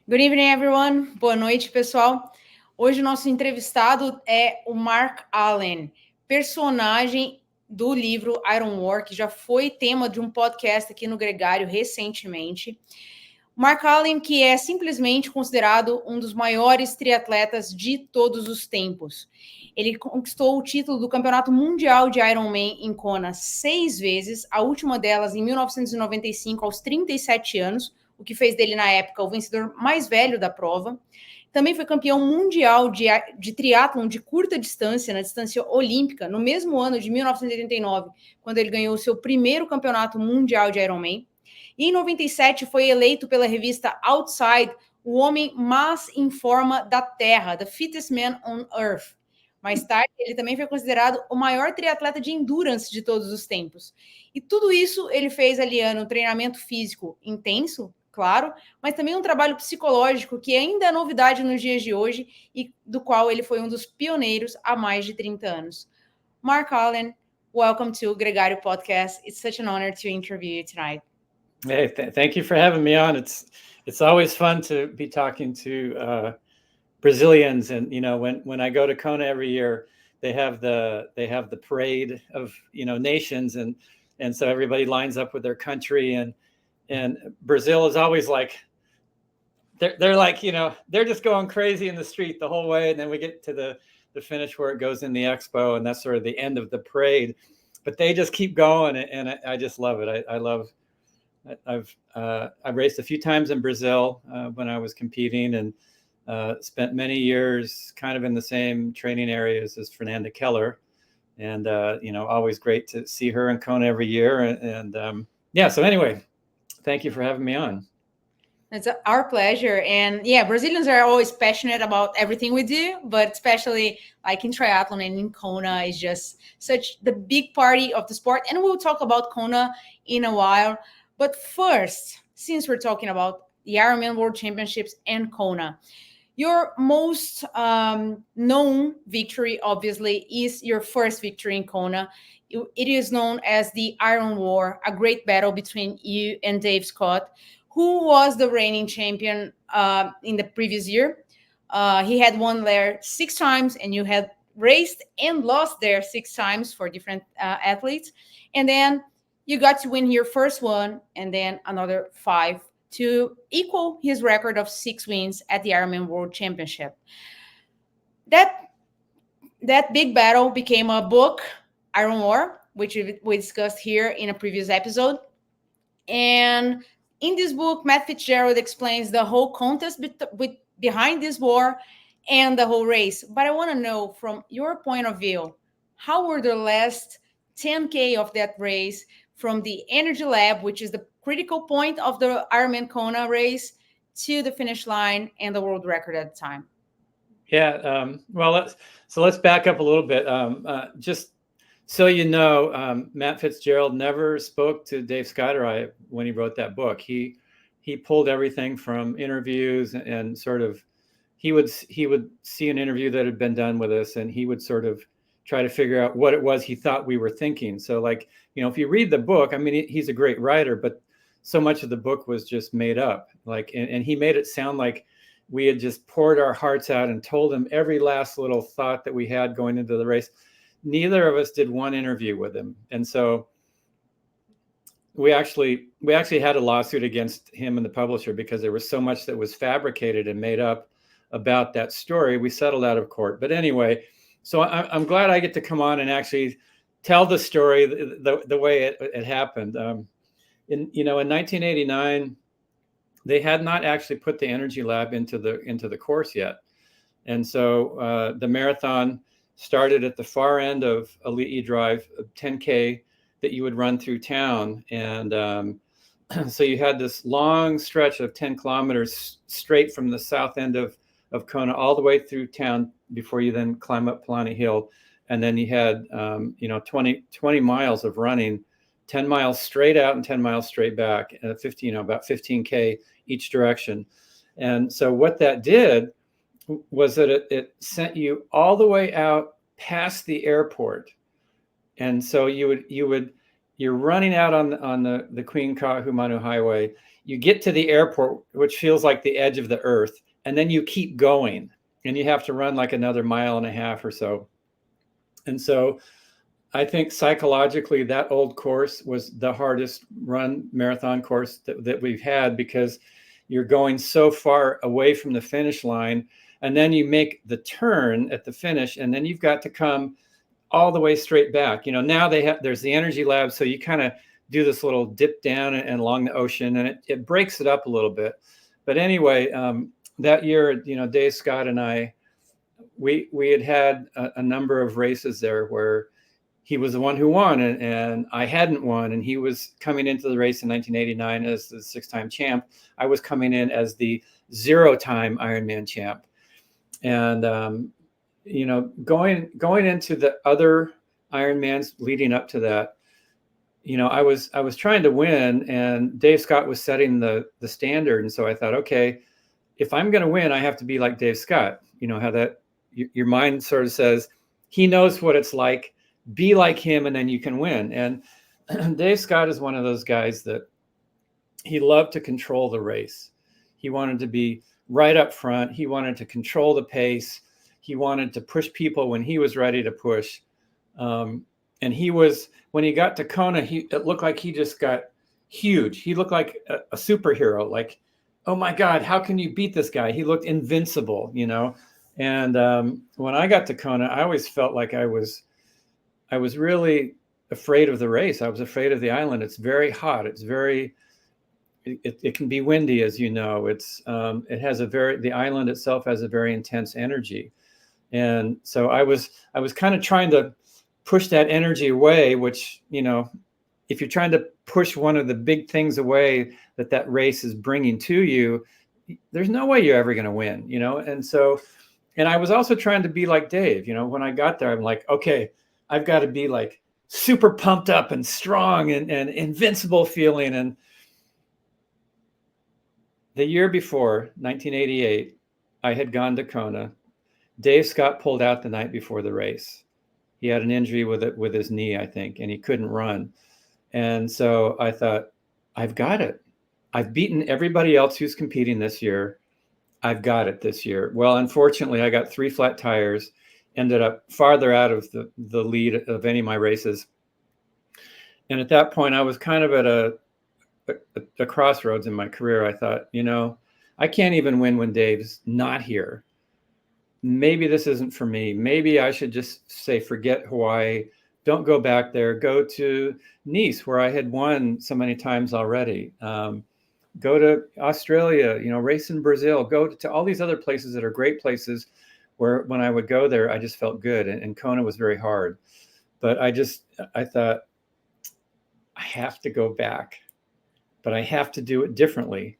Good evening, everyone. Boa noite, pessoal. Hoje o nosso entrevistado é o Mark Allen, personagem do livro War, que já foi tema de um podcast aqui no Gregario recentemente. Mark Allen, que é simplesmente considerado um dos maiores triatletas de todos os tempos. Ele conquistou o título do Campeonato Mundial de Ironman em Kona 6 vezes, a última delas em 1995, aos 37 anos, o que fez dele, na época, o vencedor mais velho da prova. Também foi campeão mundial de triatlon de curta distância, na distância olímpica, no mesmo ano de 1989, quando ele ganhou o seu primeiro campeonato mundial de Ironman. E em 97 foi eleito pela revista Outside o homem mais em forma da Terra, the fittest man on Earth. Mais tarde, ele também foi considerado o maior triatleta de endurance de todos os tempos. E tudo isso ele fez aliando um treinamento físico intenso, claro, mas também um trabalho psicológico que ainda é novidade nos dias de hoje e do qual ele foi um dos pioneiros há mais de 30 anos. Mark Allen, welcome to Gregario Podcast. It's such an honor to interview you tonight. Hey, thank you for having me on. It's always fun to be talking to Brazilians, and when I go to Kona every year, they have the parade of nations, and so everybody lines up with their country, and Brazil is always like they're like they're just going crazy in the street the whole way, and then we get to the finish where it goes in the expo, and that's sort of the end of the parade. But they just keep going, and I just love it. I love. I've raced a few times in Brazil when I was competing, and spent many years kind of in the same training areas as Fernanda Keller, and always great to see her in Kona every year. And so anyway, thank you for having me on. It's our pleasure. And yeah, Brazilians are always passionate about everything we do, but especially like in triathlon and in Kona is just such the big party of the sport. And we'll talk about Kona in a while. But first, since we're talking about the Ironman World Championships and Kona, your most known victory, obviously, is your first victory in Kona. It is known as the Iron War, a great battle between you and Dave Scott, who was the reigning champion in the previous year. He had won there 6 times, and you had raced and lost there 6 times for different athletes. And then you got to win your first one, and then another 5 to equal his record of 6 wins at the Ironman World Championship. That big battle became a book, Iron War, which we discussed here in a previous episode. And in this book, Matt Fitzgerald explains the whole contest behind this war and the whole race. But I want to know, from your point of view, how were the last 10K of that race, from the energy lab, which is the critical point of the Ironman Kona race, to the finish line and the world record at the time? Yeah, well, let's back up a little bit. Just so you know, Matt Fitzgerald never spoke to Dave Scott or I when he wrote that book. He pulled everything from interviews, and sort of he would see an interview that had been done with us, and he would sort of try to figure out what it was he thought we were thinking. So, like, if you read the book, I mean, he's a great writer, but so much of the book was just made up. Like, and he made it sound like we had just poured our hearts out and told him every last little thought that we had going into the race. Neither of us did one interview with him. And so we actually had a lawsuit against him and the publisher because there was so much that was fabricated and made up about that story. We settled out of court. But anyway, so I'm glad I get to come on and actually tell the story the way it happened. In 1989, they had not actually put the energy lab into the course yet, and so the marathon started at the far end of Elite Drive, 10K that you would run through town, and so you had this long stretch of 10 kilometers straight from the south end of Kona all the way through town before you then climb up Palani Hill. And then you had, 20 miles of running, 10 miles straight out and 10 miles straight back, and about 15K each direction. And so what that did was that it sent you all the way out past the airport. And so you would you're running out on the Queen Kahumanu Highway. You get to the airport, which feels like the edge of the earth, and then you keep going, and you have to run like another 1.5 miles or so. And so I think psychologically that old course was the hardest run marathon course that we've had, because you're going so far away from the finish line, and then you make the turn at the finish, and then you've got to come all the way straight back. You know, now there's the energy lab, so you kind of do this little dip down and along the ocean, and it breaks it up a little bit. But anyway, that year, you know, Dave Scott and I, we had a number of races there where he was the one who won, and I hadn't won, and he was coming into the race in 1989 as the 6-time champ. I was coming in as the 0-time Ironman champ. And you know, going into the other Ironmans leading up to that, you know, I was trying to win, and Dave Scott was setting the standard. And so I thought, okay, if I'm going to win, I have to be like Dave Scott. You know how that your mind sort of says, he knows what it's like, be like him, and then you can win. And Dave Scott is one of those guys that he loved to control the race. He wanted to be right up front. He wanted to control the pace. He wanted to push people when he was ready to push. And he was, when he got to Kona, it looked like he just got huge. He looked like a superhero. Like, oh my God, how can you beat this guy? He looked invincible, you know? And when I got to Kona, I always felt like I was really afraid of the race. I was afraid of the island. It's very hot. It's very, it can be windy, as you know. It has the island itself has a very intense energy. And so I was kind of trying to push that energy away, which, you know, if you're trying to push one of the big things away that race is bringing to you, there's no way you're ever going to win, you know? And so, and I was also trying to be like Dave. You know, when I got there, I'm like, okay, I've got to be like super pumped up and strong and invincible feeling. And the year before, 1988, I had gone to Kona. Dave Scott pulled out the night before the race. He had an injury with his knee, I think, and he couldn't run. And so I thought, I've got it. I've beaten everybody else who's competing this year. I've got it this year. Well, unfortunately, I got 3 flat tires, ended up farther out of the lead of any of my races. And at that point, I was kind of at a crossroads in my career. I thought, you know, I can't even win when Dave's not here. Maybe this isn't for me. Maybe I should just say, forget Hawaii. Don't go back there. Go to Nice, where I had won so many times already. Go to Australia, you know, race in Brazil. Go to all these other places that are great places where when I would go there, I just felt good. And Kona was very hard. But I thought, I have to go back, but I have to do it differently.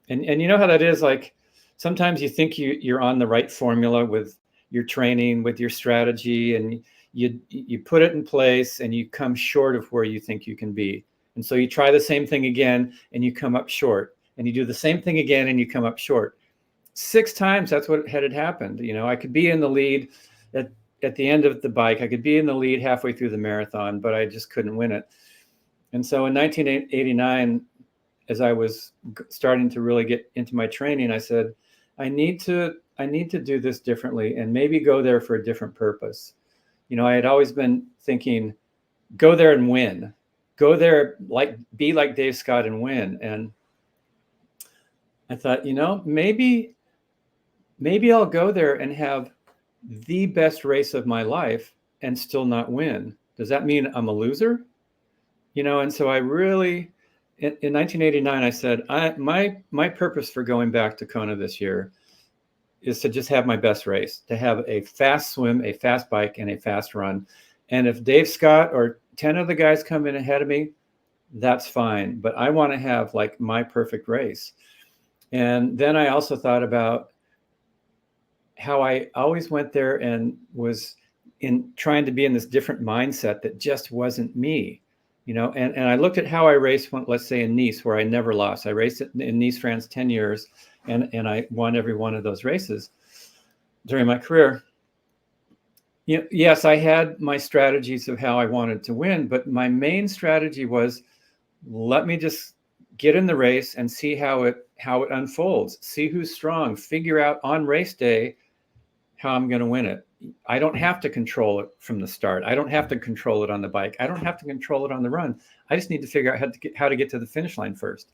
And you know how that is, like, sometimes you think you're on the right formula with your training, with your strategy, and you put it in place and you come short of where you think you can be. And so you try the same thing again and you come up short, and you do the same thing again and you come up short. 6 times, that's what had happened. You know, I could be in the lead at the end of the bike. I could be in the lead halfway through the marathon, but I just couldn't win it. And so in 1989, as I was starting to really get into my training, I said, I need to do this differently and maybe go there for a different purpose. You know, I had always been thinking, go there and win. Go there, be like Dave Scott and win. And I thought, you know, maybe I'll go there and have the best race of my life and still not win. Does that mean I'm a loser? You know, and so I really, in 1989, I said, my purpose for going back to Kona this year is to just have my best race, to have a fast swim, a fast bike, and a fast run. And if Dave Scott or 10 of the guys come in ahead of me, that's fine. But I want to have like my perfect race. And then I also thought about how I always went there and was in trying to be in this different mindset that just wasn't me. You know, and I looked at how I raced, let's say in Nice, where I never lost. I raced in Nice, France, 10 years, and I won every one of those races during my career. Yes, I had my strategies of how I wanted to win, but my main strategy was, let me just get in the race and see how it unfolds, see who's strong, figure out on race day how I'm going to win it. I don't have to control it from the start. I don't have to control it on the bike. I don't have to control it on the run. I just need to figure out how to get to the finish line first.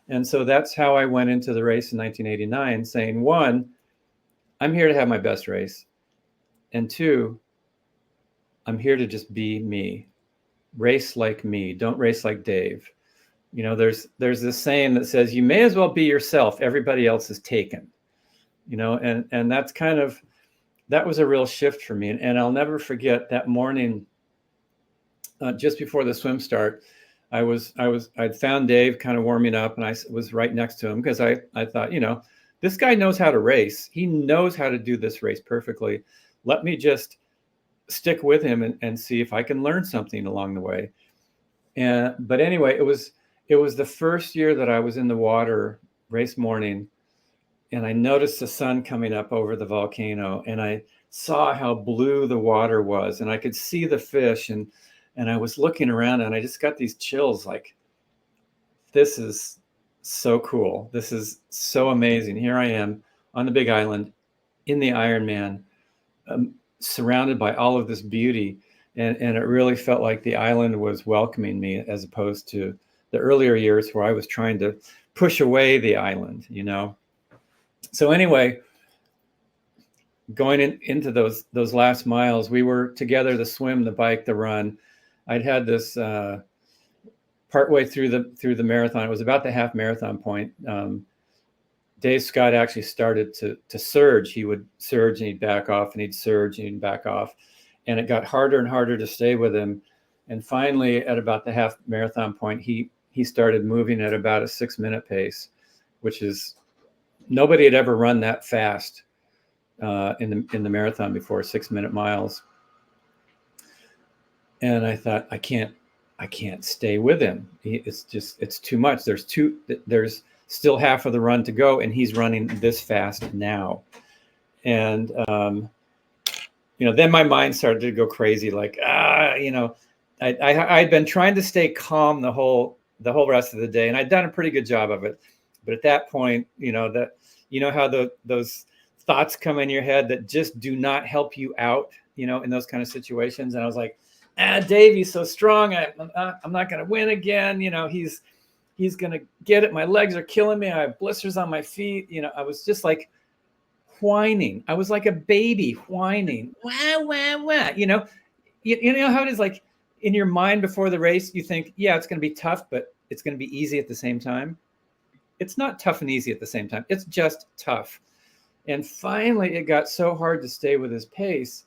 And so that's how I went into the race in 1989, saying, one, I'm here to have my best race. And two, I'm here to just be me. Race like me. Don't race like Dave. There's this saying that says, you may as well be yourself. Everybody else is taken. And that's that was a real shift for me. And I'll never forget that morning, just before the swim start, I'd found Dave kind of warming up, and I was right next to him because I thought, this guy knows how to race. He knows how to do this race perfectly. Let me just stick with him and see if I can learn something along the way. But anyway, it was the first year that I was in the water race morning, and I noticed the sun coming up over the volcano, and I saw how blue the water was, and I could see the fish, and I was looking around, and I just got these chills, like, this is so cool. This is so amazing. Here I am on the big island in the Ironman, surrounded by all of this beauty. And it really felt like the island was welcoming me, as opposed to the earlier years where I was trying to push away the island, So anyway, going into those last miles, we were together, the swim, the bike, the run. I'd had this partway through the marathon. It was about the half marathon point. Dave Scott actually started to surge. He would surge and he'd back off, and he'd surge and he'd back off. And it got harder and harder to stay with him. And finally, at about the half marathon point, he started moving at about a 6-minute pace, which is, nobody had ever run that fast in the marathon before, 6-minute miles. And I thought, I can't stay with him. It's too much. There's still half of the run to go, and he's running this fast now. And then my mind started to go crazy. Like, I'd been trying to stay calm the whole rest of the day, and I'd done a pretty good job of it. But at that point, how those thoughts come in your head that just do not help you out, in those kind of situations. And I was like, Dave, he's so strong. I'm not going to win again. He's going to get it. My legs are killing me. I have blisters on my feet. I was just like whining. I was like a baby whining. Wah, wah, wah. You know how it is, like in your mind before the race, you think, yeah, it's going to be tough, but it's going to be easy at the same time. It's not tough and easy at the same time. It's just tough. And finally, it got so hard to stay with his pace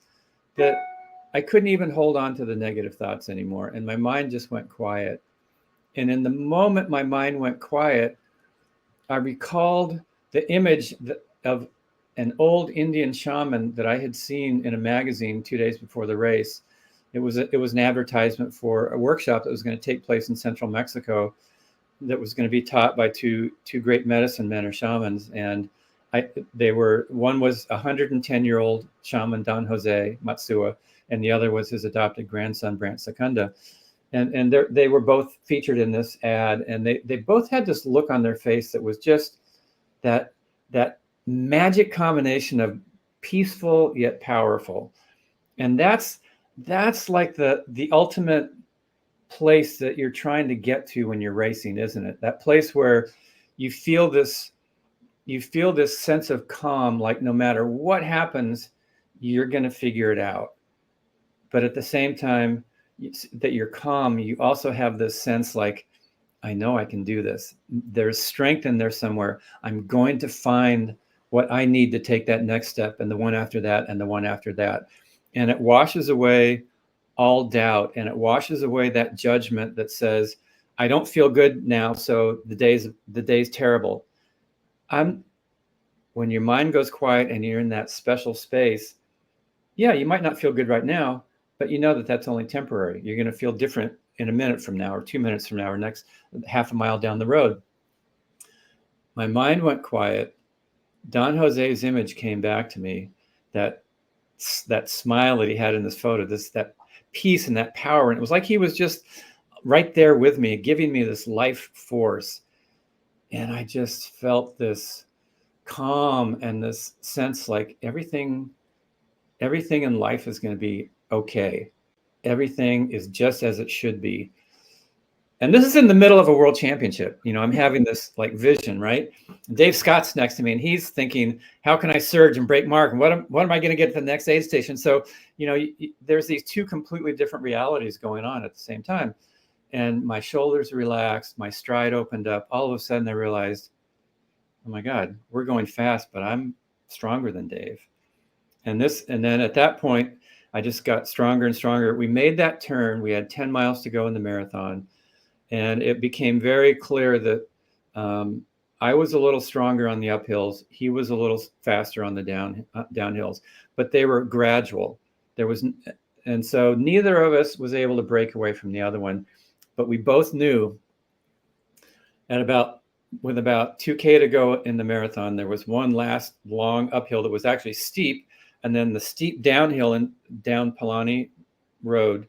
that I couldn't even hold on to the negative thoughts anymore. And my mind just went quiet. And in the moment my mind went quiet, I recalled the image of an old Indian shaman that I had seen in a magazine 2 days before the race. It was an advertisement for a workshop that was going to take place in central Mexico that was going to be taught by two great medicine men or shamans. And one was a 110-year-old shaman, Don Jose Matsua, and the other was his adopted grandson, Brant Secunda. And they were both featured in this ad, and they both had this look on their face that was just that magic combination of peaceful yet powerful. And that's like the ultimate place that you're trying to get to when you're racing, isn't it? That place where you feel this sense of calm, like no matter what happens, you're going to figure it out. But at the same time that you're calm, you also have this sense like, I know I can do this. There's strength in there somewhere. I'm going to find what I need to take that next step, and the one after that, and the one after that. And it washes away all doubt, and it washes away that judgment that says, I don't feel good now, so the day's terrible. When your mind goes quiet and you're in that special space, yeah, you might not feel good right now, but you know that that's only temporary. You're going to feel different in a minute from now, or 2 minutes from now, or next half a mile down the road. My mind went quiet. Don Jose's image came back to me, that that smile that he had in this photo, that peace and that power. And it was like he was just right there with me, giving me this life force. And I just felt this calm and this sense like everything in life is going to be okay. Everything is just as it should be. And this is in the middle of a world championship. You know, I'm having this like vision, right? Dave Scott's next to me and he's thinking, how can I surge and break mark? And what am I going to get to the next aid station? So, you know, there's these two completely different realities going on at the same time. And my shoulders relaxed, my stride opened up. All of a sudden I realized, oh my God, we're going fast, but I'm stronger than Dave. And then at that point, I just got stronger and stronger. We made that turn. We had 10 miles to go in the marathon. And it became very clear that I was a little stronger on the uphills. He was a little faster on the downhills, but they were gradual. And so neither of us was able to break away from the other one, but we both knew with about 2K to go in the marathon, there was one last long uphill that was actually steep, and then the steep downhill and down Palani Road,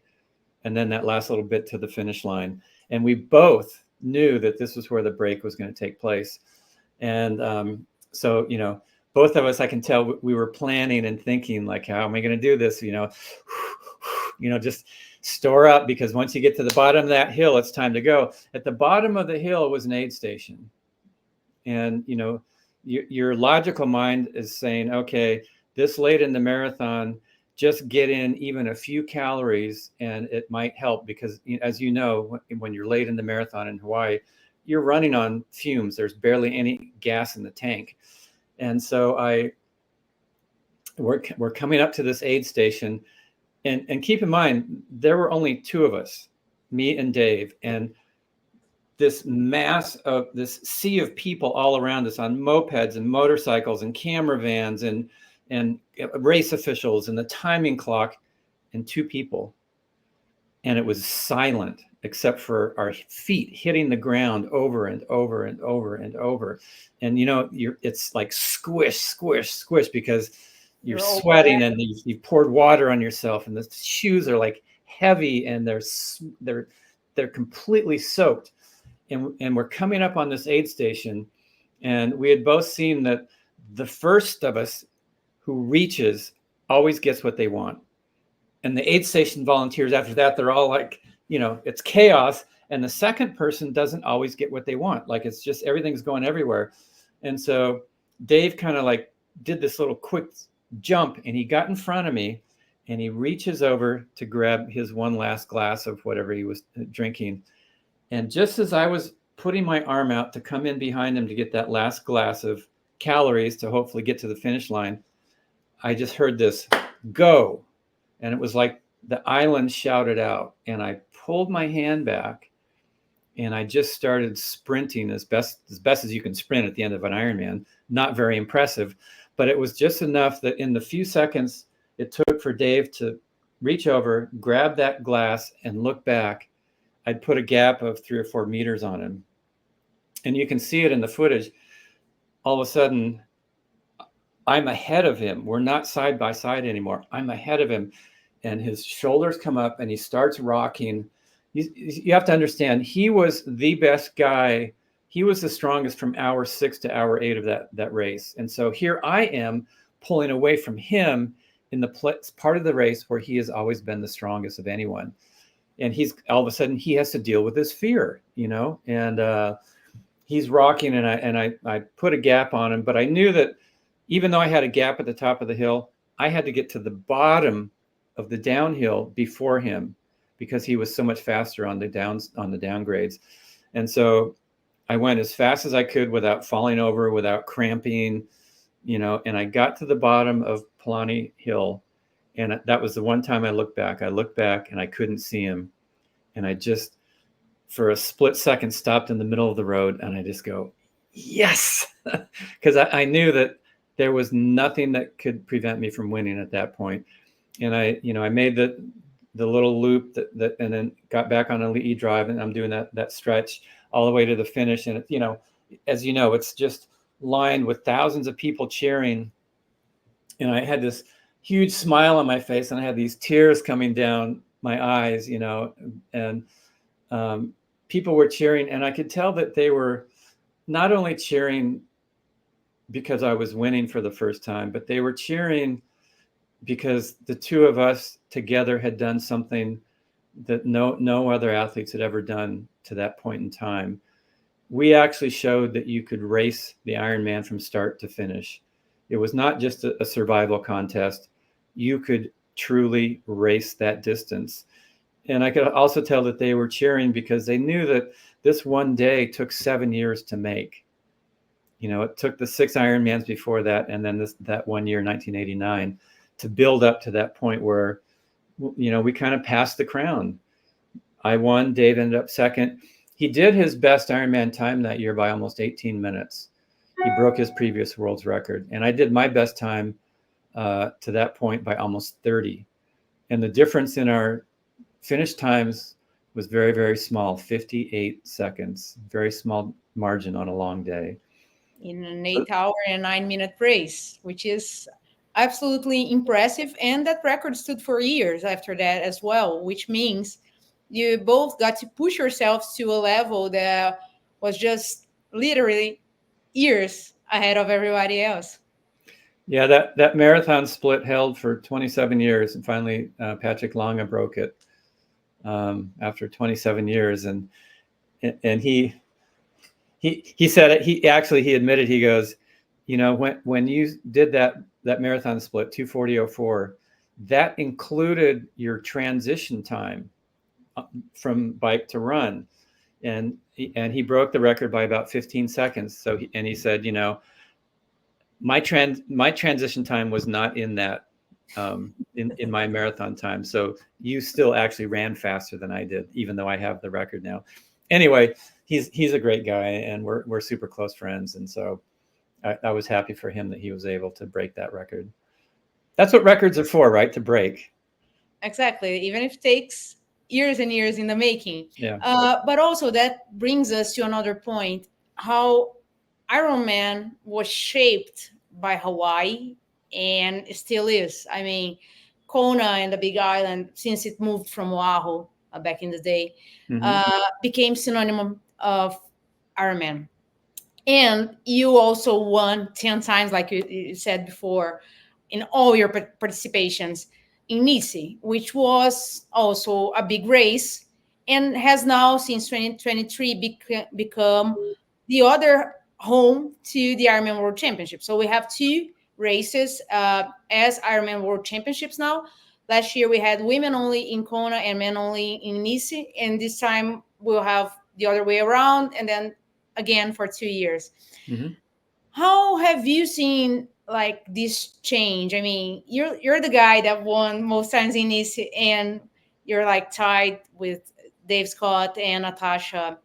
and then that last little bit to the finish line. And we both knew that this was where the break was going to take place. And so, you know, both of us, I can tell we were planning and thinking like, how am I going to do this? You know, just store up, because once you get to the bottom of that hill, it's time to go. At the bottom of the hill was an aid station. And, you know, your logical mind is saying, okay, this late in the marathon, just get in even a few calories and it might help, because as you know, when you're late in the marathon in Hawaii, you're running on fumes. There's barely any gas in the tank. And so we're coming up to this aid station, and keep in mind, there were only two of us, me and Dave, and this sea of people all around us on mopeds and motorcycles and camera vans and race officials and the timing clock, and two people. And it was silent except for our feet hitting the ground over and over and over and over. And, you know, it's like squish, squish, squish, because you're sweating and you've poured water on yourself, and the shoes are like heavy and they're completely soaked. And we're coming up on this aid station, and we had both seen that the first of us who reaches always gets what they want. And the aid station volunteers after that, they're all like, you know, it's chaos. And the second person doesn't always get what they want. Like, it's just, everything's going everywhere. And so Dave kind of like did this little quick jump, and he got in front of me, and he reaches over to grab his one last glass of whatever he was drinking. And just as I was putting my arm out to come in behind him to get that last glass of calories to hopefully get to the finish line, I just heard this go. And it was like the island shouted out, and I pulled my hand back, and I just started sprinting as best as you can sprint at the end of an Ironman. Not very impressive, but it was just enough that in the few seconds it took for Dave to reach over, grab that glass, and look back, I'd put a gap of 3 or 4 meters on him. And you can see it in the footage. All of a sudden, I'm ahead of him. We're not side by side anymore. I'm ahead of him, and his shoulders come up and he starts rocking. You have to understand, he was the best guy. He was the strongest from hour 6 to hour 8 of that race. And so here I am pulling away from him in the part of the race where he has always been the strongest of anyone. And he's all of a sudden he has to deal with his fear, you know, and he's rocking, and I put a gap on him, but I knew that even though I had a gap at the top of the hill, I had to get to the bottom of the downhill before him, because he was so much faster on the downgrades. And so I went as fast as I could without falling over, without cramping, you know, and I got to the bottom of Palani Hill. And that was the one time I looked back and I couldn't see him. And I just, for a split second, stopped in the middle of the road, and I just go, yes, because I knew that there was nothing that could prevent me from winning at that point. And I made the little loop that and then got back on a Lee drive, and I'm doing that stretch all the way to the finish. And, you know, as you know, it's just lined with thousands of people cheering. And I had this huge smile on my face, and I had these tears coming down my eyes, you know, and people were cheering, and I could tell that they were not only cheering because I was winning for the first time, but they were cheering because the two of us together had done something that no other athletes had ever done to that point in time. We actually showed that you could race the Ironman from start to finish. It was not just a survival contest. You could truly race that distance. And I could also tell that they were cheering because they knew that this one day took 7 years to make. You know, it took the 6 Ironmans before that, and then that 1 year, 1989, to build up to that point where, you know, we kind of passed the crown. I won. Dave ended up second. He did his best Ironman time that year by almost 18 minutes. He broke his previous world's record. And I did my best time to that point by almost 30. And the difference in our finish times was very, very small, 58 seconds, very small margin on a long day. In an 8-hour and 9-minute race, which is absolutely impressive. And that record stood for years after that as well, which means you both got to push yourselves to a level that was just literally years ahead of everybody else. Yeah, that marathon split held for 27 years, and finally Patrick Lange broke it after 27 years, and he said it. He admitted, he goes, you know, when you did that marathon split 2:40:04, that included your transition time from bike to run, and he broke the record by about 15 seconds. So he said, you know, my transition time was not in that in my marathon time. So you still actually ran faster than I did, even though I have the record now. Anyway, he's a great guy, and we're super close friends, and so I was happy for him that he was able to break that record. That's what records are for, right? To break. Exactly. Even if it takes years and years in the making. Yeah. But also that brings us to another point, how Ironman was shaped by Hawaii and still is. I mean, Kona and the Big Island, since it moved from Oahu back in the day, became synonym of Ironman. And you also won 10 times, like you said before, in all your participations in Nice, which was also a big race and has now, since 2023, become the other home to the Ironman World Championship. So we have 2 races as Ironman World Championships now. Last year we had women only in Kona and men only in Nice, and this time we'll have the other way around, and then again for 2 years. How have you seen like this change? I mean, you're the guy that won most times in Nice, and you're like tied with Dave Scott and Natasha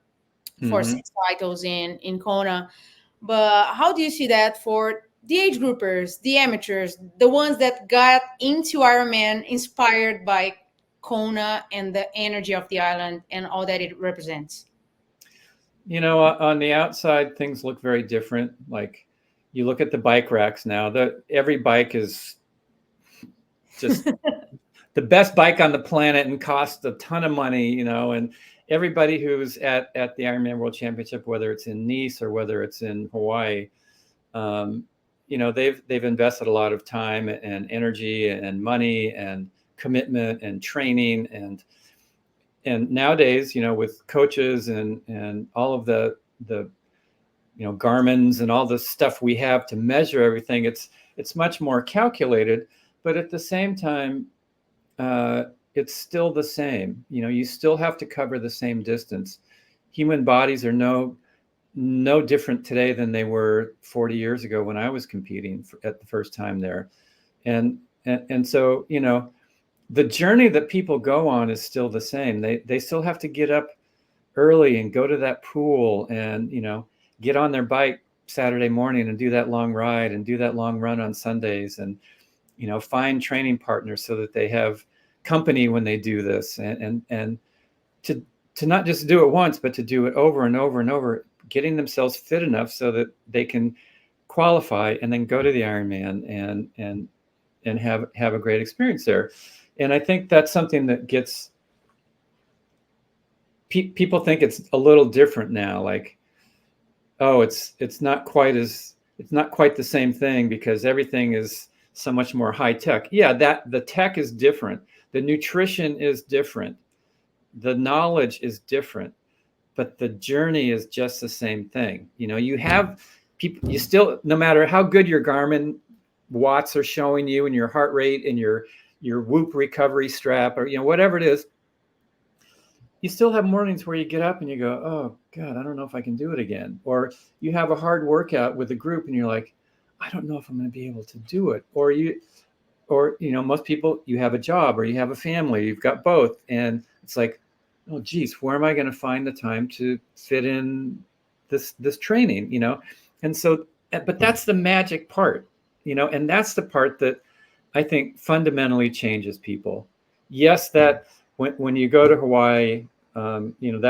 for 6 titles in Kona. But how do you see that for the age groupers, the amateurs, the ones that got into Ironman inspired by Kona and the energy of the island and all that it represents? You know, on the outside, things look very different. Like, you look at the bike racks now, every bike is just the best bike on the planet and costs a ton of money, you know, and everybody who's at the Ironman World Championship, whether it's in Nice or whether it's in Hawaii, you know, they've invested a lot of time and energy and money and commitment and training, and nowadays, you know, with coaches and all of the you know, Garmin's and all the stuff we have to measure everything, it's much more calculated, but at the same time, it's still the same. You know, you still have to cover the same distance. Human bodies are no different today than they were 40 years ago when I was competing at the first time there, and so, you know, the journey that people go on is still the same. They still have to get up early and go to that pool and, you know, get on their bike Saturday morning and do that long ride and do that long run on Sundays, and, you know, find training partners so that they have company when they do this, and to not just do it once, but to do it over and over and over, getting themselves fit enough so that they can qualify and then go to the Ironman have a great experience there. And I think that's something that gets people think it's a little different now. Like, oh, it's not quite the same thing because everything is so much more high tech. Yeah, that the tech is different. The nutrition is different. The knowledge is different, but the journey is just the same thing. You know, you have people, you still, no matter how good your Garmin watts are showing you and your heart rate and your Whoop recovery strap or, you know, whatever it is, you still have mornings where you get up and you go, oh God, I don't know if I can do it again. Or you have a hard workout with a group and you're like, I don't know if I'm going to be able to do it. Or you know, most people, you have a job or you have a family, you've got both. And it's like, oh geez, where am I going to find the time to fit in this training, you know? And so, but that's the magic part, you know, and that's the part that I think fundamentally changes people. Yes, that when you go to Hawaii, you know,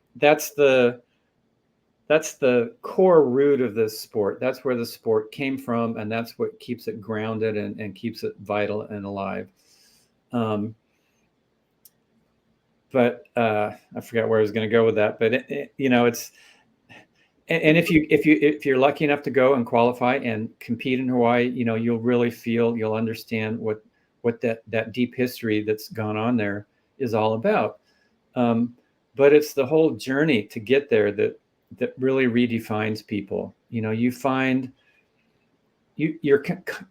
that's the core root of this sport. That's where the sport came from, and that's what keeps it grounded and keeps it vital and alive. But I forgot where I was going to go with that. But you know, it's and if you're lucky enough to go and qualify and compete in Hawaii, you know, you'll understand what that deep history that's gone on there is all about. But it's the whole journey to get there that really redefines people. You know, you find you're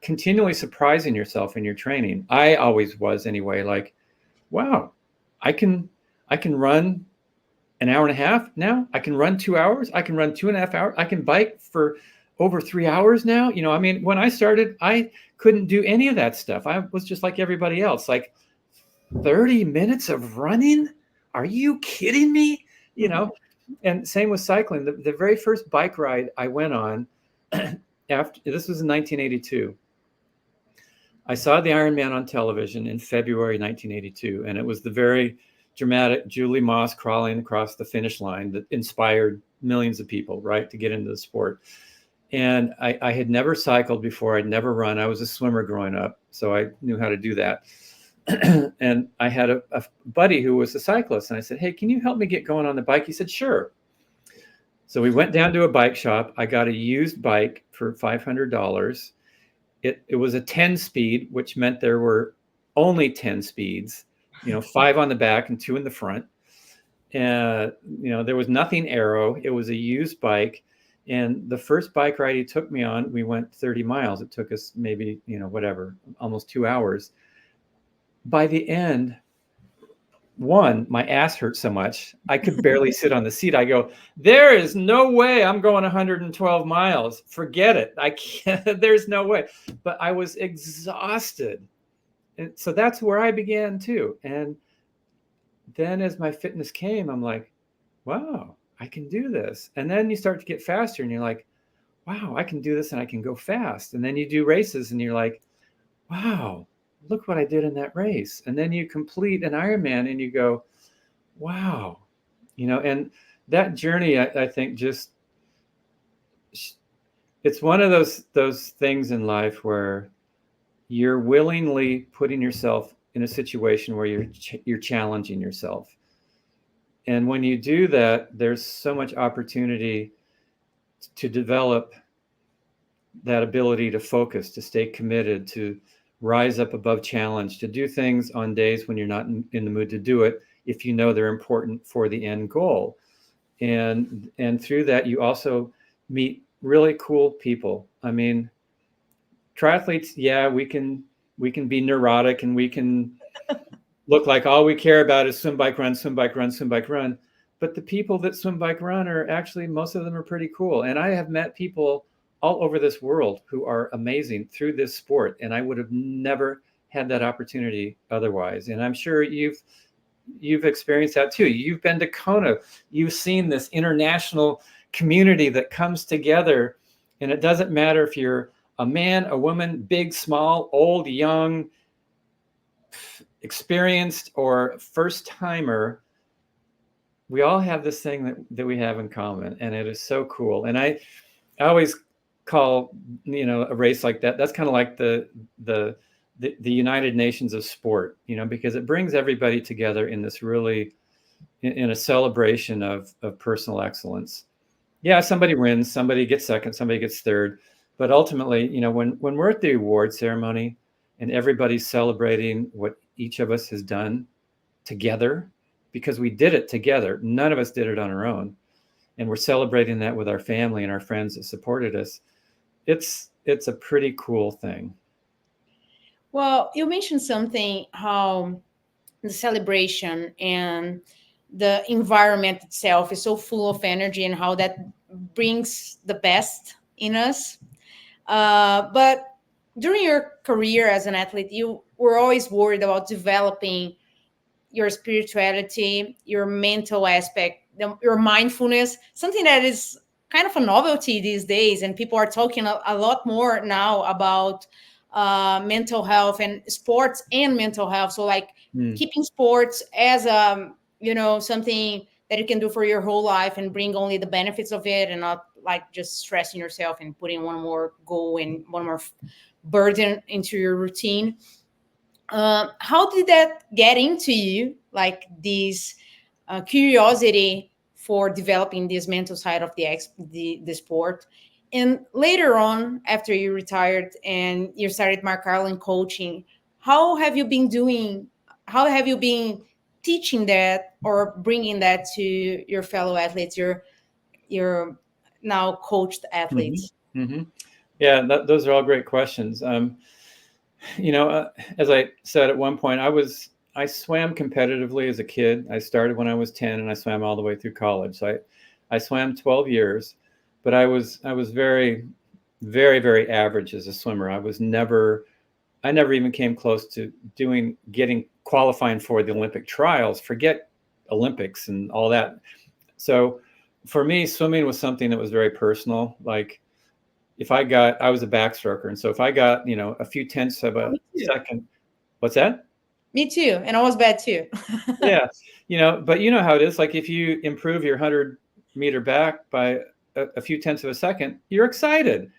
continually surprising yourself in your training. I always was anyway. Like, wow, I can run an hour and a half now. I can run 2 hours. I can run 2.5 hours. I can bike for over 3 hours now. You know, I mean, when I started, I couldn't do any of that stuff. I was just like everybody else, like 30 minutes of running. Are you kidding me? You know, and same with cycling. The very first bike ride I went on after this was in 1982. I saw the Ironman on television in February 1982, and it was the very dramatic Julie Moss crawling across the finish line that inspired millions of people, right, to get into the sport. And I had never cycled before. I'd never run. I was a swimmer growing up, so I knew how to do that. And I had a buddy who was a cyclist, and I said, hey, can you help me get going on the bike? He said, sure. So we went down to a bike shop. I got a used bike for $500. It was a 10-speed, which meant there were only 10 speeds, you know, 5 on the back and 2 in the front. And, you know, there was nothing aero. It was a used bike. And the first bike ride he took me on, we went 30 miles. It took us maybe, you know, whatever, almost 2 hours. By the end, my ass hurt so much, I could barely sit on the seat. I go, there is no way I'm going 112 miles. Forget it. I can't, there's no way. But I was exhausted. And so that's where I began too. And then as my fitness came, I'm like, wow, I can do this. And then you start to get faster and you're like, wow, I can do this and I can go fast. And then you do races and you're like, wow, look what I did in that race. And then you complete an Ironman and you go, wow, you know, and that journey, I think just, it's one of those things in life where you're willingly putting yourself in a situation where you're challenging yourself. And when you do that, there's so much opportunity to develop that ability to focus, to stay committed, to rise up above challenge, to do things on days when you're not in the mood to do it, if you know they're important for the end goal. And through that, you also meet really cool people. I mean, triathletes, yeah, we can be neurotic and we can look like all we care about is swim, bike, run, swim, bike, run, swim, bike, run. But the people that swim, bike, run are actually, most of them are pretty cool. And I have met people all over this world who are amazing through this sport. And I would have never had that opportunity otherwise. And I'm sure you've experienced that too. You've been to Kona. You've seen this international community that comes together. And it doesn't matter if you're a man, a woman, big, small, old, young, experienced, or first timer. We all have this thing that we have in common. And it is so cool. And I always call, a race like that, that's kind of like the United Nations of sport, because it brings everybody together in this really, in a celebration of personal excellence. Yeah, somebody wins, somebody gets second, somebody gets third. But ultimately, when we're at the award ceremony and everybody's celebrating what each of us has done together, because we did it together, none of us did it on our own. And we're celebrating that with our family and our friends that supported us. It's a pretty cool thing. Well, you mentioned something, how the celebration and the environment itself is so full of energy, and how that brings the best in us. But during your career as an athlete, you were always worried about developing your spirituality, your mental aspect, your mindfulness, something that is kind of a novelty these days. And people are talking a lot more now about mental health and sports and mental health. So like keeping sports as something that you can do for your whole life and bring only the benefits of it, and not like just stressing yourself and putting one more goal and one more burden into your routine. How did that get into you, like this curiosity for developing this mental side of the sport? And later on, after you retired and you started Mark Island coaching, how have you been doing? How have you been teaching that or bringing that to your fellow athletes, your now coached athletes? Mm-hmm. Yeah, those are all great questions. As I said at one point, I swam competitively as a kid. I started when I was 10 and I swam all the way through college. So I swam 12 years, but I was very, very, very average as a swimmer. I never even came close to getting qualifying for the Olympic trials, forget Olympics and all that. So for me, swimming was something that was very personal. Like I was a backstroker. And so if I got, a few tenths of a second, what's that? Me too. And I was bad too. Yeah. But you know how it is. Like if you improve your 100-meter back by a few tenths of a second, you're excited.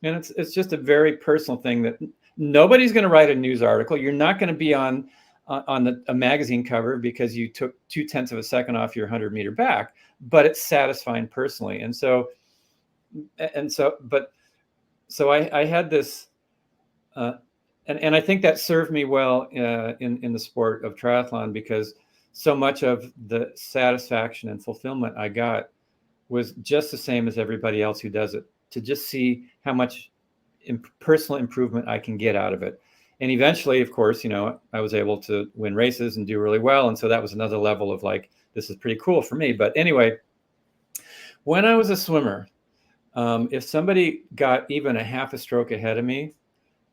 And it's just a very personal thing that nobody's going to write a news article. You're not going to be on a magazine cover because you took 0.2 of a second off your 100-meter back, but it's satisfying personally. So I had this, and I think that served me well in the sport of triathlon, because so much of the satisfaction and fulfillment I got was just the same as everybody else who does it, to just see how much personal improvement I can get out of it. And eventually, of course, I was able to win races and do really well. And so that was another level of like, this is pretty cool for me. But anyway, when I was a swimmer, if somebody got even a half a stroke ahead of me,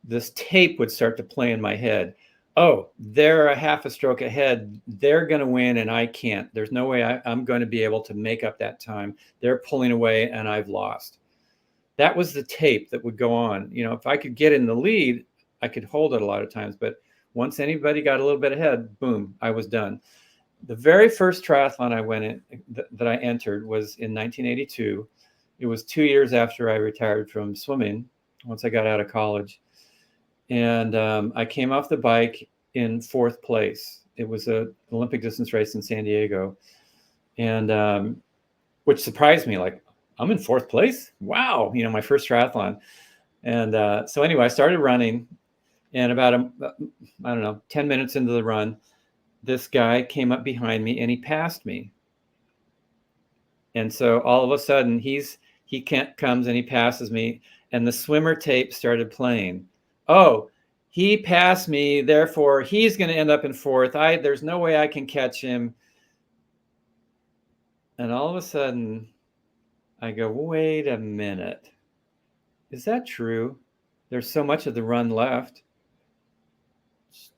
this tape would start to play in my head. Oh, they're a half a stroke ahead. They're going to win and I can't. There's no way I'm going to be able to make up that time. They're pulling away and I've lost. That was the tape that would go on. If I could get in the lead, I could hold it a lot of times. But once anybody got a little bit ahead, boom, I was done. The very first triathlon I went in that I entered was in 1982. It was 2 years after I retired from swimming, once I got out of college. And I came off the bike in 4th place. It was an Olympic distance race in San Diego. And which surprised me, like, I'm in 4th place? Wow, my first triathlon. And so anyway, I started running, and about, 10 minutes into the run, this guy came up behind me and he passed me. And so all of a sudden he comes and he passes me, and the swimmer tape started playing. Oh, he passed me, therefore he's going to end up in 4th. There's no way I can catch him. And all of a sudden I go, wait a minute. Is that true? There's so much of the run left.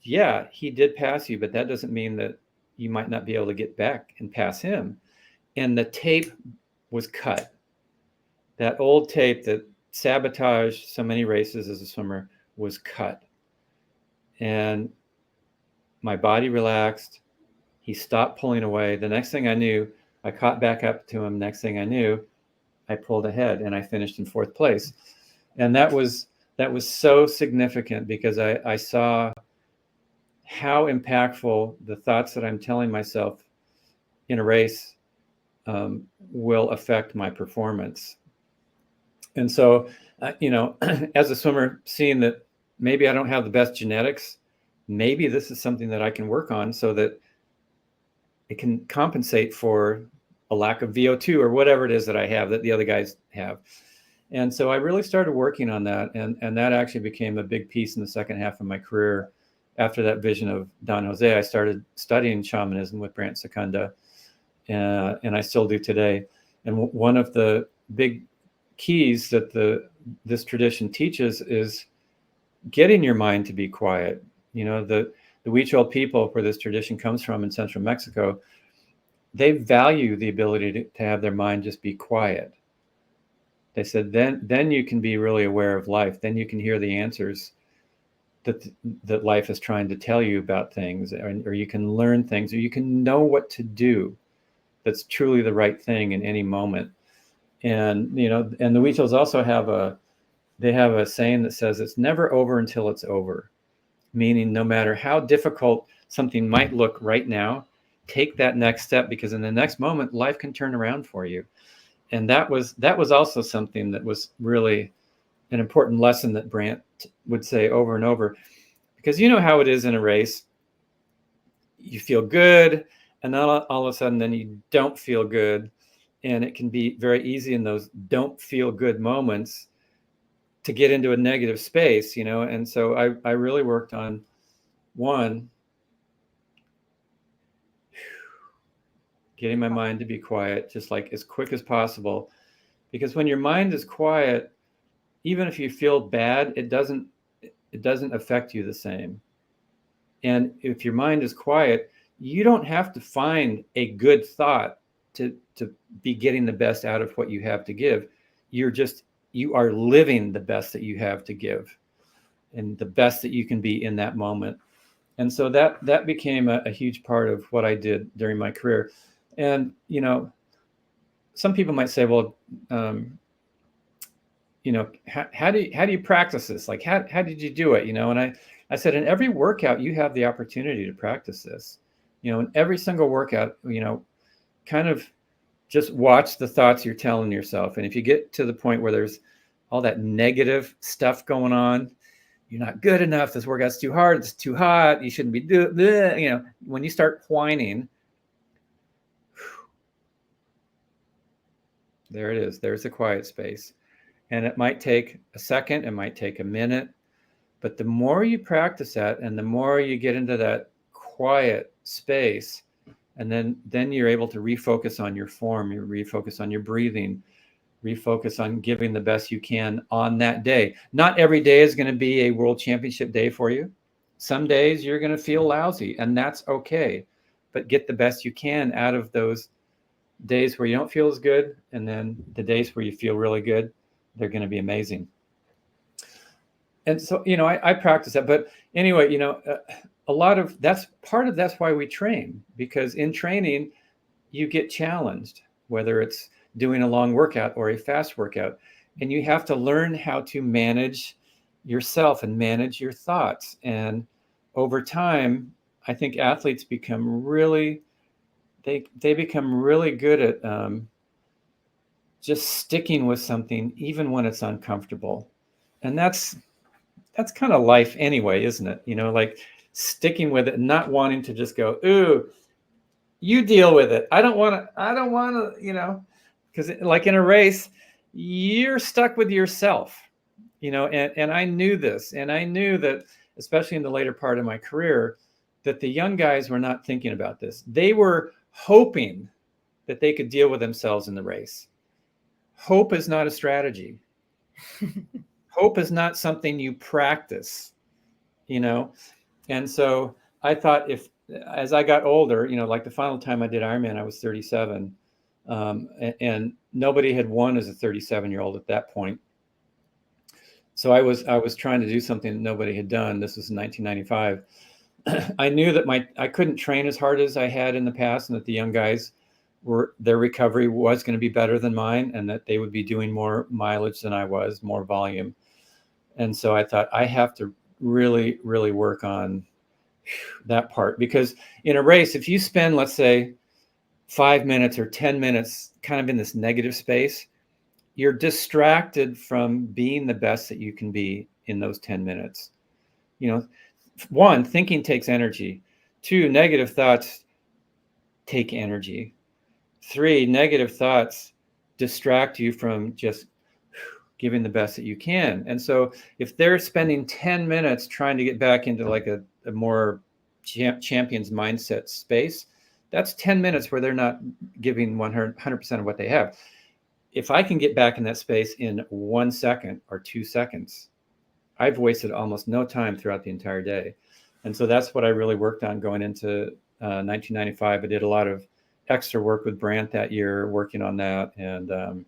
Yeah, he did pass you, but that doesn't mean that you might not be able to get back and pass him. And the tape was cut. That old tape that sabotaged so many races as a swimmer was cut. And my body relaxed. He stopped pulling away. The next thing I knew, I caught back up to him. Next thing I knew, I pulled ahead and I finished in 4th place. And that was so significant because I saw how impactful the thoughts that I'm telling myself in a race will affect my performance. And so, as a swimmer, seeing that maybe I don't have the best genetics, maybe this is something that I can work on so that it can compensate for a lack of VO2 or whatever it is that I have that the other guys have. And so I really started working on that. And that actually became a big piece in the second half of my career. After that vision of Don Jose, I started studying shamanism with Brant Secunda, and I still do today. And one of the big keys that this tradition teaches is getting your mind to be quiet. The Huichol people, where this tradition comes from in central Mexico, they value the ability to have their mind just be quiet. They said, then you can be really aware of life. Then you can hear the answers that life is trying to tell you about things, or you can learn things, or you can know what to do that's truly the right thing in any moment. And and the Huichols also have a saying that says it's never over until it's over, meaning no matter how difficult something might look right now, take that next step, because in the next moment life can turn around for you. And that was also something that was really an important lesson that Brant would say over and over, because you know how it is in a race. You feel good, and then all of a sudden then you don't feel good. And it can be very easy in those don't feel good moments to get into a negative space, And so I really worked on, one, getting my mind to be quiet, just like as quick as possible. Because when your mind is quiet, even if you feel bad, it doesn't affect you the same. And if your mind is quiet, you don't have to find a good thought to be getting the best out of what you have to give. You are living the best that you have to give, and the best that you can be in that moment. And so that became a huge part of what I did during my career. And some people might say, well, how do you practice this? Like, how did you do it? And I said, in every workout, you have the opportunity to practice this. In every single workout, kind of just watch the thoughts you're telling yourself. And if you get to the point where there's all that negative stuff going on, you're not good enough, this workout's too hard, it's too hot, you shouldn't be doing, when you start whining, there it is. There's a quiet space. And it might take a second, it might take a minute, but the more you practice that, and the more you get into that quiet space, and then you're able to refocus on your form, you refocus on your breathing, refocus on giving the best you can on that day. Not every day is going to be a world championship day for you. Some days you're going to feel lousy, and that's okay. But get the best you can out of those days where you don't feel as good, and then the days where you feel really good, they're going to be amazing. And so, I practice that. But anyway, a lot of that's why we train, because in training you get challenged, whether it's doing a long workout or a fast workout, and you have to learn how to manage yourself and manage your thoughts. And over time, I think athletes become really become really good at just sticking with something even when it's uncomfortable. And that's kind of life anyway, isn't it? Like sticking with it and not wanting to just go, ooh, you deal with it. I don't want to, because like in a race, you're stuck with yourself, and I knew this. And I knew that, especially in the later part of my career, that the young guys were not thinking about this. They were hoping that they could deal with themselves in the race. Hope is not a strategy. Hope is not something you practice, And so I thought, as I got older, like the final time I did Ironman, I was 37. And nobody had won as a 37-year-old at that point. So I was trying to do something that nobody had done. This was in 1995. I knew that I couldn't train as hard as I had in the past, and that the young guys their recovery was going to be better than mine, and that they would be doing more mileage than I was, more volume. And so I thought I have to really, really work on that part, because in a race, if you spend, let's say, 5 minutes or 10 minutes kind of in this negative space, you're distracted from being the best that you can be in those 10 minutes. You know, 1, thinking takes energy. 2, negative thoughts take energy. 3, negative thoughts distract you from just giving the best that you can. And so if they're spending 10 minutes trying to get back into like a more champions mindset space, that's 10 minutes where they're not giving 100% of what they have. If I can get back in that space in 1 second or 2 seconds, I've wasted almost no time throughout the entire day. And so that's what I really worked on going into 1995. I did a lot of extra work with Brant that year, working on that. And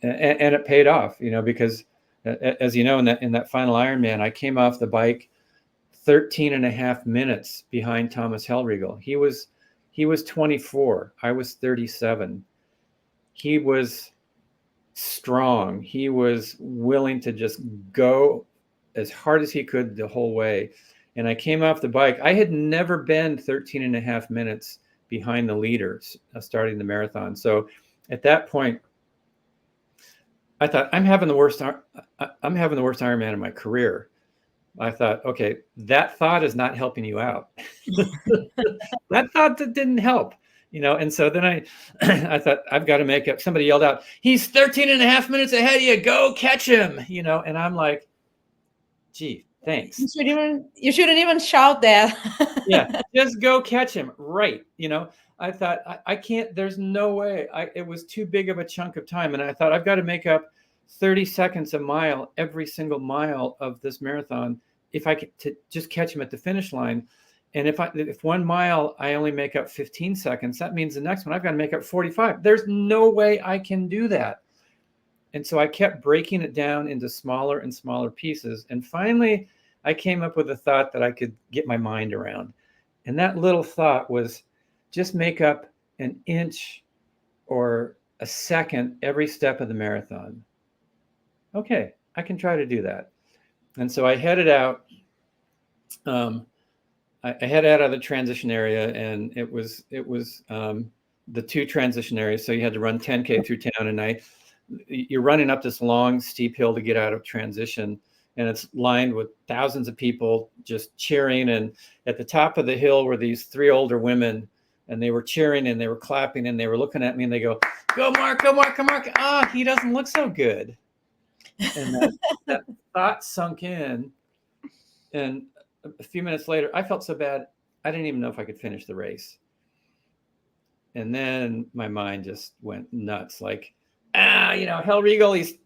it paid off, you know, because as you know, in that final Ironman, I came off the bike 13 and a half minutes behind Thomas Hellriegel. He was 24. I was 37. He was strong. He was willing to just go as hard as he could the whole way. And I came off the bike. I had never been 13 and a half minutes behind the leaders starting the marathon. So at that point, I thought, I'm having the worst Ironman in my career. I thought, okay, that thought is not helping you out. That thought that didn't help, you know? And so then I thought, I've got to make up. Somebody yelled out, he's 13 and a half minutes ahead of you, go catch him, you know? And I'm like, gee, thanks. You shouldn't even shout that. Yeah, just go catch him. Right. You know, I thought I can't, there's no way. It was too big of a chunk of time. And I thought I've got to make up 30 seconds a mile, every single mile of this marathon, if I could to just catch him at the finish line. And if 1 mile, I only make up 15 seconds, that means the next one I've got to make up 45. There's no way I can do that. And so I kept breaking it down into smaller and smaller pieces. And finally, I came up with a thought that I could get my mind around. And that little thought was just make up an inch or a second every step of the marathon. Okay, I can try to do that. And so I headed out. I headed out of the transition area, and it was the 2 transition areas. So you had to run 10K through town, and you're running up this long, steep hill to get out of transition. And it's lined with thousands of people just cheering. And at the top of the hill were these 3 older women, and they were cheering and they were clapping and they were looking at me and they go, go Mark, go Mark, go Mark. Ah, he doesn't look so good. And that thought sunk in. And a few minutes later, I felt so bad, I didn't even know if I could finish the race. And then my mind just went nuts. Like, you know, Hellriegel,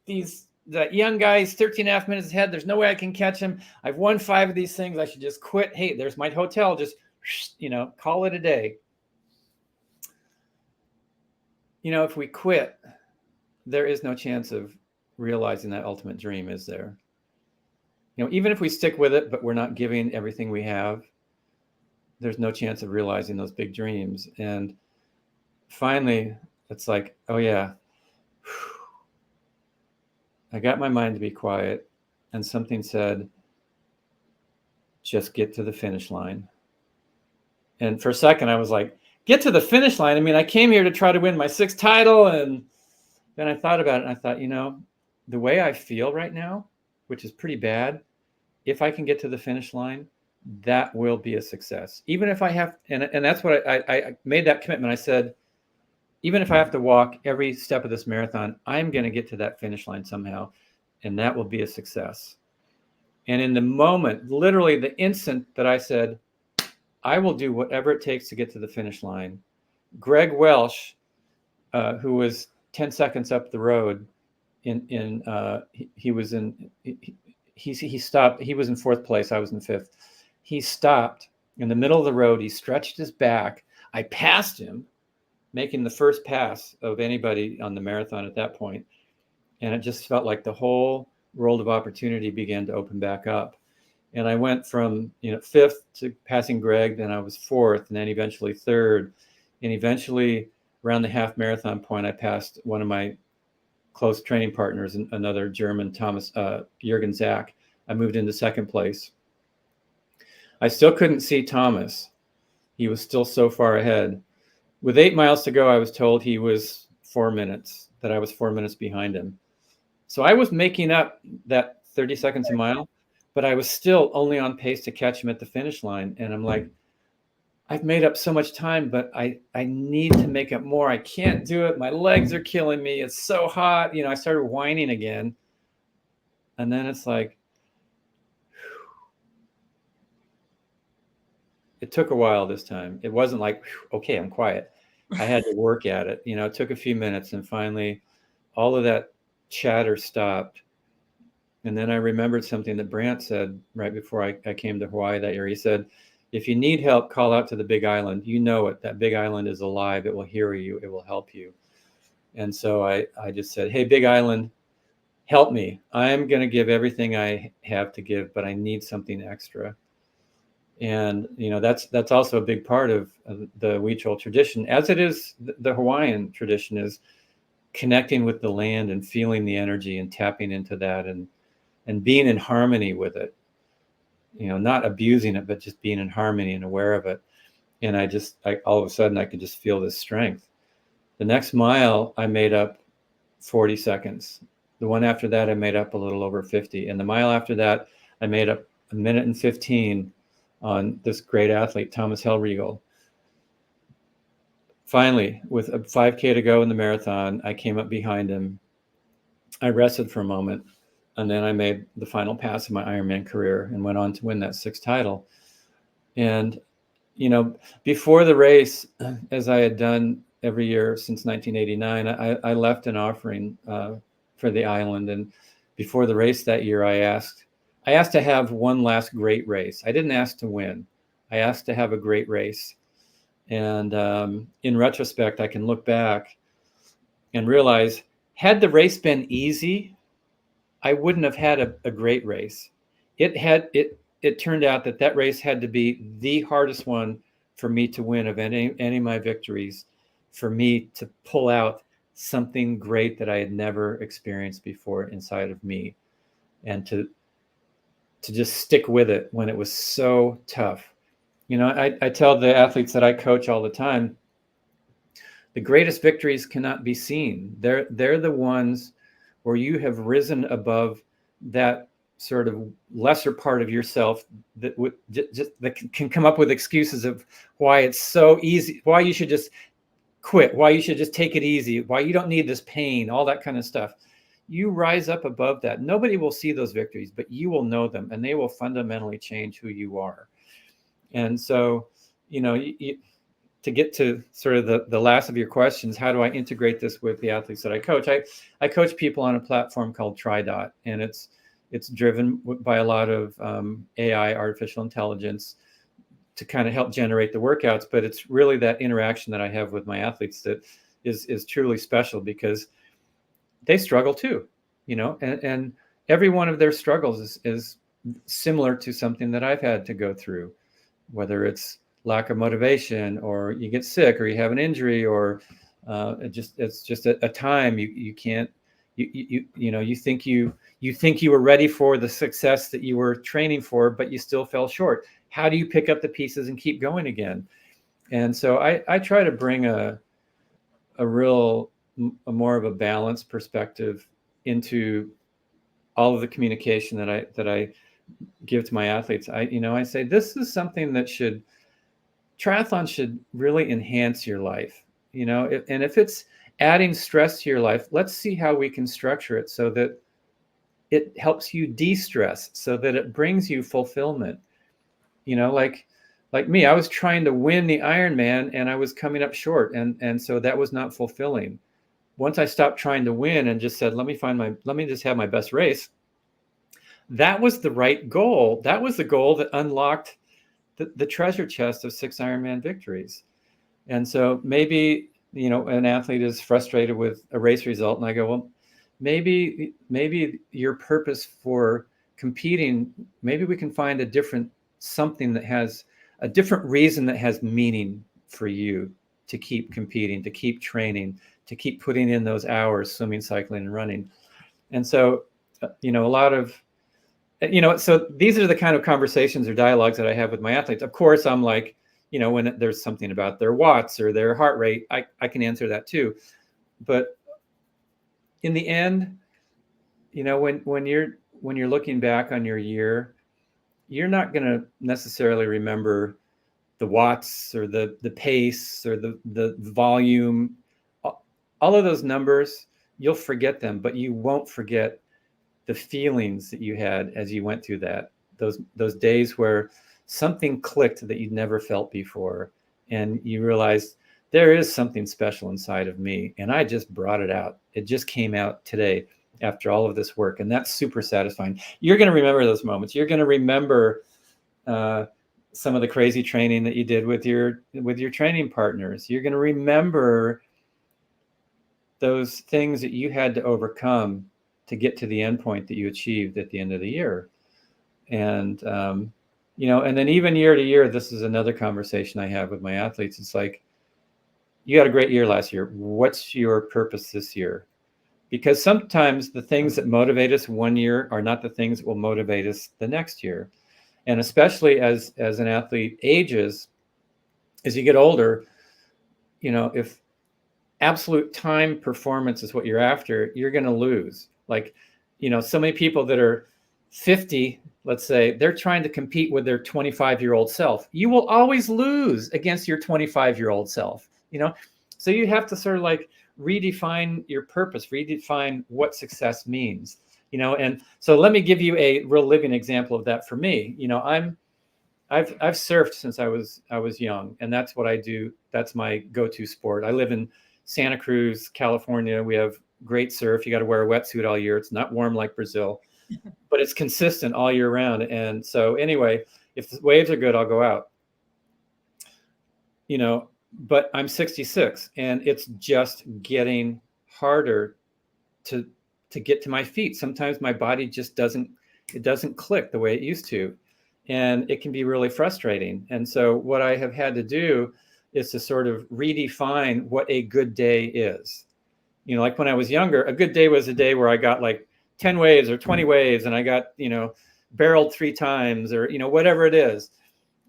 that young guy, he's 13 and a half minutes ahead. There's no way I can catch him. I've won 5 of these things. I should just quit. Hey, there's my hotel. Just, you know, call it a day. You know, if we quit, there is no chance of realizing that ultimate dream, is there? You know, even if we stick with it, but we're not giving everything we have, there's no chance of realizing those big dreams. And finally, it's like, oh yeah, I got my mind to be quiet, and something said, just get to the finish line. And for a second, I was like, get to the finish line? I mean, I came here to try to win my 6th title. And then I thought about it, and I thought, you know, the way I feel right now, which is pretty bad, if I can get to the finish line, that will be a success. Even if I have, and that's what I made that commitment. I said, even if I have to walk every step of this marathon, I'm going to get to that finish line somehow, and that will be a success. And in the moment, literally the instant that I said, I will do whatever it takes to get to the finish line, Greg Welsh, who was 10 seconds up the road, he stopped. He was in 4th place. I was in 5th. He stopped in the middle of the road. He stretched his back. I passed him, making the first pass of anybody on the marathon at that point. And it just felt like the whole world of opportunity began to open back up. And I went from, you know, 5th to passing Greg, then I was 4th, and then eventually 3rd. And eventually around the half marathon point, I passed one of my close training partners, and another German, Thomas Jürgen Zach. I moved into second place. I still couldn't see Thomas. He was still so far ahead. With 8 miles to go, I was told he was 4 minutes, that I was 4 minutes behind him. So I was making up that 30 seconds a mile, but I was still only on pace to catch him at the finish line. And I'm like, I've made up so much time, but I need to make up more. I can't do it. My legs are killing me. It's so hot. I started whining again. And then it's like, it took a while this time. It wasn't like, okay, I'm quiet. I had to work at it. It took a few minutes, and finally all of that chatter stopped. And then I remembered something that Brant said right before I came to Hawaii that year. He said, if you need help, call out to the big island. You know it. That big island is alive. It will hear you. It will help you. And so I just said, hey, big island, help me. I'm going to give everything I have to give, but I need something extra. And, that's also a big part of the Huichol tradition, as it is the Hawaiian tradition, is connecting with the land and feeling the energy and tapping into that and being in harmony with it, not abusing it, but just being in harmony and aware of it. And all of a sudden I could just feel this strength. The next mile I made up 40 seconds. The one after that, I made up a little over 50. And the mile after that, I made up 1 minute and 15 on this great athlete, Thomas Hellriegel. Finally, with a 5K to go in the marathon, I came up behind him. I rested for a moment, and then I made the final pass of my Ironman career and went on to win that 6th title. And, before the race, as I had done every year since 1989, I left an offering for the island. And before the race that year, I asked to have one last great race. I didn't ask to win. I asked to have a great race. And in retrospect, I can look back and realize, had the race been easy, I wouldn't have had a great race. It turned out that race had to be the hardest one for me to win of any of my victories, for me to pull out something great that I had never experienced before inside of me, and to just stick with it when it was so tough. I tell the athletes that I coach all the time, the greatest victories cannot be seen. They're the ones where you have risen above that sort of lesser part of yourself that can come up with excuses of why it's so easy, why you should just quit, why you should just take it easy, why you don't need this pain, all that kind of stuff. You rise up above that. Nobody will see those victories, but you will know them, and they will fundamentally change who you are. And so, to get to sort of the last of your questions, how do I integrate this with the athletes that I coach? I coach people on a platform called TriDot, and it's driven by a lot of AI, artificial intelligence, to kind of help generate the workouts. But it's really that interaction that I have with my athletes that is truly special, because they struggle too, and every one of their struggles is similar to something that I've had to go through, whether it's lack of motivation, or you get sick, or you have an injury, or it's just a time you can't, you think you were ready for the success that you were training for, but you still fell short. How do you pick up the pieces and keep going again? And so I try to bring a more of a balanced perspective into all of the communication that I give to my athletes. I say, this is something that triathlon should really enhance your life, and if it's adding stress to your life, let's see how we can structure it so that it helps you de-stress, so that it brings you fulfillment. Like me, I was trying to win the Ironman and I was coming up short. And so that was not fulfilling. Once I stopped trying to win and just said, let me just have my best race. That was the right goal. That was the goal that unlocked the treasure chest of 6 Ironman victories. And so maybe, an athlete is frustrated with a race result, and I go, well, maybe your purpose for competing, maybe we can find something that has a different reason that has meaning for you to keep competing, to keep training, to keep putting in those hours, swimming, cycling, and running. And so, a lot of, so these are the kind of conversations or dialogues that I have with my athletes. Of course, I'm like, when there's something about their watts or their heart rate, I can answer that too. But in the end, when you're looking back on your year, you're not going to necessarily remember the watts or the pace or the volume. All of those numbers, you'll forget them, but you won't forget the feelings that you had as you went through those days where something clicked that you'd never felt before, and you realized there is something special inside of me, and I just brought it out. It just came out today after all of this work, and that's super satisfying. You're going to remember those moments. You're going to remember some of the crazy training that you did with your training partners. You're going to remember those things that you had to overcome to get to the end point that you achieved at the end of the year. And and then even year to year, this is another conversation I have with my athletes. It's like, you had a great year last year. What's your purpose this year? Because sometimes the things that motivate us one year are not the things that will motivate us the next year. And especially as an athlete ages, as you get older, if absolute time performance is what you're after, you're going to lose. Like, so many people that are 50, let's say, they're trying to compete with their 25-year-old self. You will always lose against your 25-year-old self, So you have to sort of like redefine your purpose, redefine what success means, and so let me give you a real living example of that for me. I've surfed since I was young, and that's what I do. That's my go-to sport. I live in Santa Cruz, California. We have great surf. You got to wear a wetsuit all year. It's not warm like Brazil, but it's consistent all year round. And so anyway, if the waves are good, I'll go out. But I'm 66, and it's just getting harder to get to my feet. Sometimes my body just doesn't click the way it used to, and it can be really frustrating. And so what I have had to do is to sort of redefine what a good day is. Like when I was younger, a good day was a day where I got like 10 waves or 20 waves, and I got, barreled 3 times, or, whatever it is.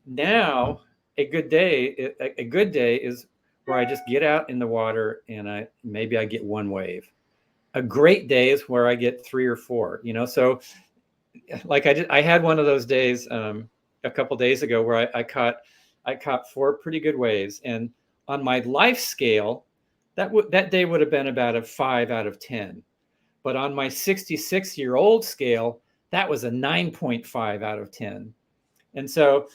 Now, a good day is where I just get out in the water and maybe I get 1 wave. A great day is where I get 3 or 4, So like I had one of those days a couple days ago where I caught 4 pretty good waves, and on my life scale, that day would have been about a 5 out of 10. But on my 66-year-old scale, that was a 9.5 out of 10. And so,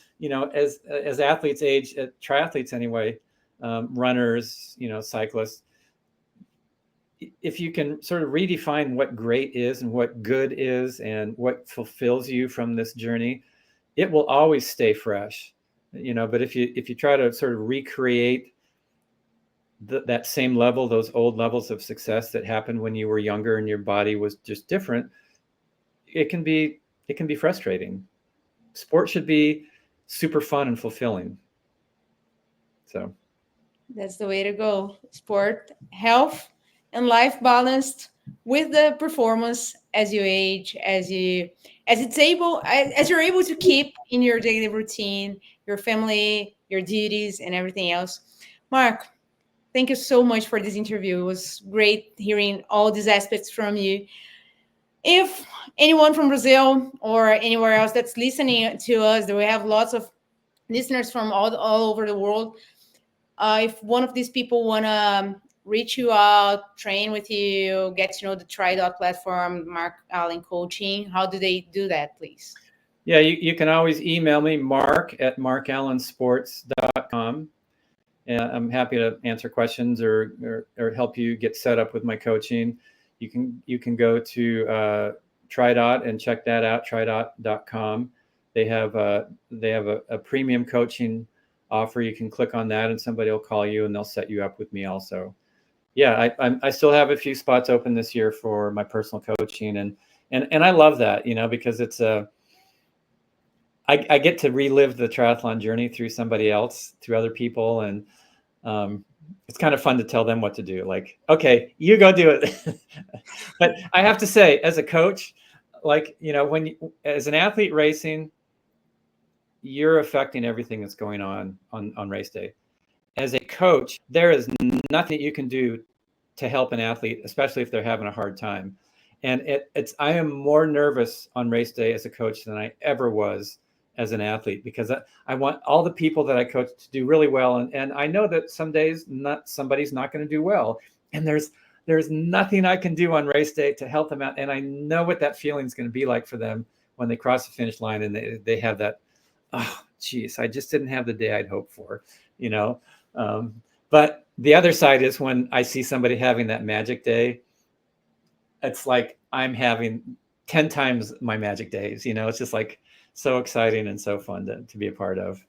as athletes age, triathletes anyway, runners, cyclists, if you can sort of redefine what great is and what good is and what fulfills you from this journey, it will always stay fresh. But if you try to sort of recreate that same level, those old levels of success that happened when you were younger and your body was just different, it can be frustrating. Sport should be super fun and fulfilling. So that's the way to go. Sport, health, and life balanced with the performance as you age, as you're able to keep in your daily routine, your family, your duties, and everything else. Mark, thank you so much for this interview. It was great hearing all these aspects from you. If anyone from Brazil or anywhere else that's listening to us, we have lots of listeners from all over the world. If one of these people want to reach you out, train with you, get to know the Tri platform, Mark Allen Coaching, how do they do that, please? Yeah, you can always email me, mark@markallensports.com. And I'm happy to answer questions or help you get set up with my coaching. You can go to Tri and check that out, tri.com. They have a premium coaching offer. You can click on that and somebody will call you and they'll set you up with me also. Yeah, I still have a few spots open this year for my personal coaching, and I love that, because it's I get to relive the triathlon journey through somebody else, through other people, and it's kind of fun to tell them what to do. Like, okay, you go do it. But I have to say, as a coach, like, as an athlete racing, you're affecting everything that's going on race day. As a coach, there is nothing that you can do to help an athlete, especially if they're having a hard time. And I am more nervous on race day as a coach than I ever was as an athlete, because I want all the people that I coach to do really well. And I know that some days somebody's not going to do well. And there's nothing I can do on race day to help them out. And I know what that feeling is going to be like for them when they cross the finish line and they have that, oh, geez, I just didn't have the day I'd hoped for, but the other side is when I see somebody having that magic day, it's like I'm having 10 times my magic days. It's just like so exciting and so fun to be a part of.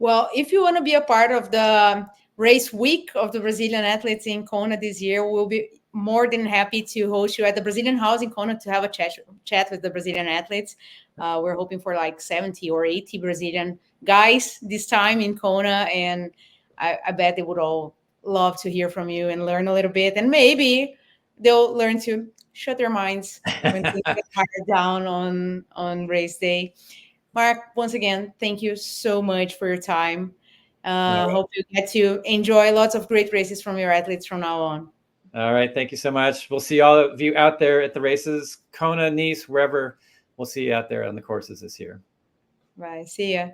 Well, if you want to be a part of the race week of the Brazilian athletes in Kona this year, we'll be more than happy to host you at the Brazilian House in Kona to have a chat with the Brazilian athletes. We're hoping for like 70 or 80 Brazilian guys this time in Kona, and I bet they would all love to hear from you and learn a little bit, and maybe they'll learn to shut their minds when things get hard down on race day. Mark, once again, thank you so much for your time. Hope you get to enjoy lots of great races from your athletes from now on. All right. Thank you so much. We'll see all of you out there at the races, Kona, Nice, wherever. We'll see you out there on the courses this year. Bye. See ya.